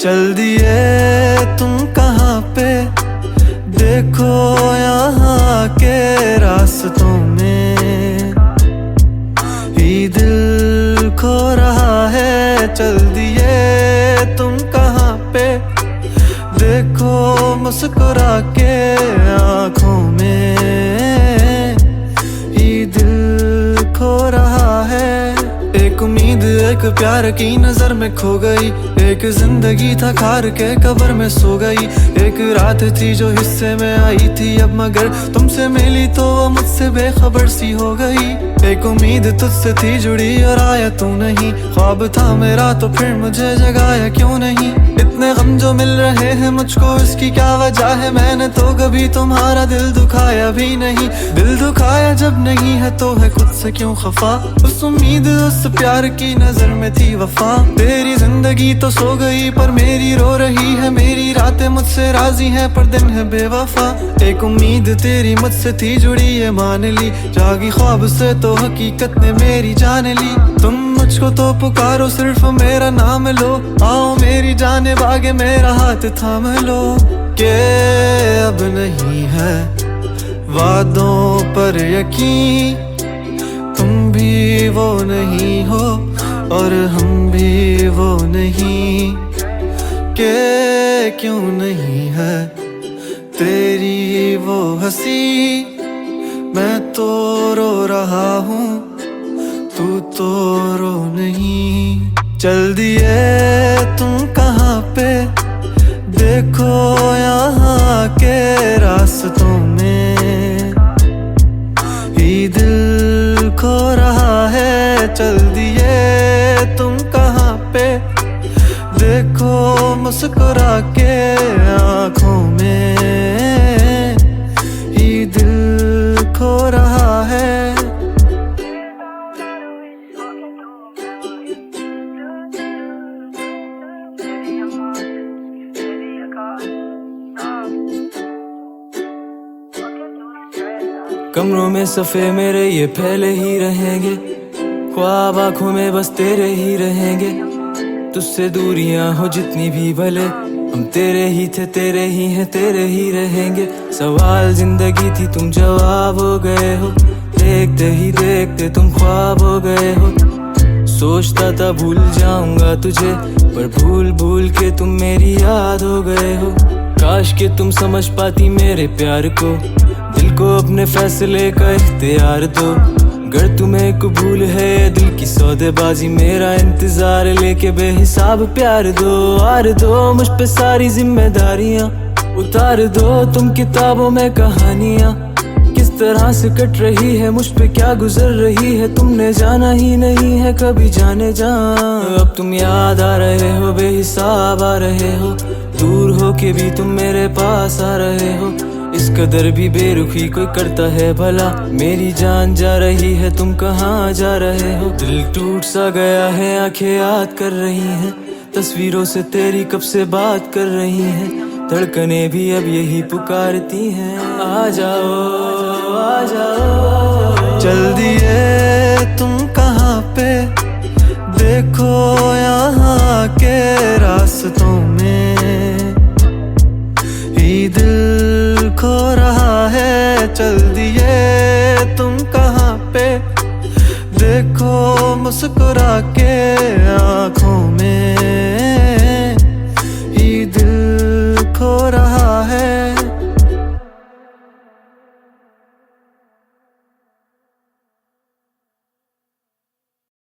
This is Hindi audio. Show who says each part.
Speaker 1: चल दिए तुम कहाँ पे, देखो यहाँ के रास्तों में ही दिल खो रहा है। चल दिए तुम कहाँ पे, देखो मुस्कुरा के आँखों में ही दिल खो रहा है। एक उम्मीद एक प्यार की नजर में खो गई, एक जिंदगी था खार के कब्र में सो गई। एक रात थी जो हिस्से में आई थी अब, मगर तुमसे मिली तो वो मुझसे बेखबर सी हो गई। एक उम्मीद तुझसे थी जुड़ी और आया तू नहीं, ख्वाब था मेरा तो फिर मुझे जगाया क्यों नहीं। इतने गम जो मिल रहे हैं मुझको, इसकी क्या वजह है? मैंने तो कभी तुम्हारा दिल दुखाया भी नहीं। दिल दुखाया जब नहीं है तो है खुद से क्यों खफा। उस उम्मीद उस प्यार की नजर में थी वफा। तेरी जिंदगी तो सो गई पर मेरी रो रही है, मेरी रातें मुझसे राजी हैं पर दिन है बेवफा। एक उम्मीद तेरी मुझसे थी जुड़ी ये मान ली, जागी ख्वाब से तो हकीकत ने मेरी जान ली। तुम मुझको तो पुकारो सिर्फ मेरा नाम लो, आओ मेरी जाने बागे मेरा हाथ थाम लो। के अब नहीं है वादों पर यकीन, तुम भी वो नहीं हो और हम भी वो नहीं। के क्यों नहीं है तेरी वो हंसी, मैं तो रो रहा हूँ तू तो रो नहीं। चल दिए तुम कहाँ पे, देखो यहाँ के रास्तों में ही दिल खो रहा है। चल दिए तुम कहाँ पे, देखो मुस्कुरा के आँखों में ही दिल खो रहा है।
Speaker 2: कमरों में सफ़े मेरे ये फैले ही रहेंगे, ख्वाब आँखों में बस तेरे ही रहेंगे। तुझसे दूरियां हो जितनी भी भले, हम तेरे ही थे तेरे ही हैं तेरे ही रहेंगे। सवाल जिंदगी थी तुम जवाब हो गए हो, देखते ही देखते तुम ख्वाब हो गए हो। सोचता था भूल जाऊंगा तुझे पर भूल भूल के तुम मेरी याद हो गए हो। काश कि तुम समझ पाती मेरे प्यार को, दिल को अपने फैसले का इख्तियार दो। अगर तुम्हें कबूल है दिल की सौदेबाजी, मेरा इंतजार लेके बेहिसाब प्यार दो। आर दो मुझ पे सारी जिम्मेदारियां, उतार दो तुम किताबों में कहानियां। किस तरह से कट रही है मुझ पे क्या गुजर रही है, तुमने जाना ही नहीं है कभी जाने जा। अब तुम याद आ रहे हो बेहिसाब आ रहे हो, दूर हो के भी तुम मेरे पास आ रहे हो। इस कदर भी बेरुखी कोई करता है भला, मेरी जान जा रही है तुम कहाँ जा रहे हो। दिल टूट सा गया है आंखें याद कर रही हैं, तस्वीरों से तेरी कब से बात कर रही हैं। धड़कने भी अब यही पुकारती हैं, आ जाओ आ जाओ।
Speaker 1: चल दिए तुम कहाँ पे, देखो यहाँ के रास्तों में ही दिल खो रहा है। चल दिए तुम कहाँ पे, देखो मुस्कुरा के आँखों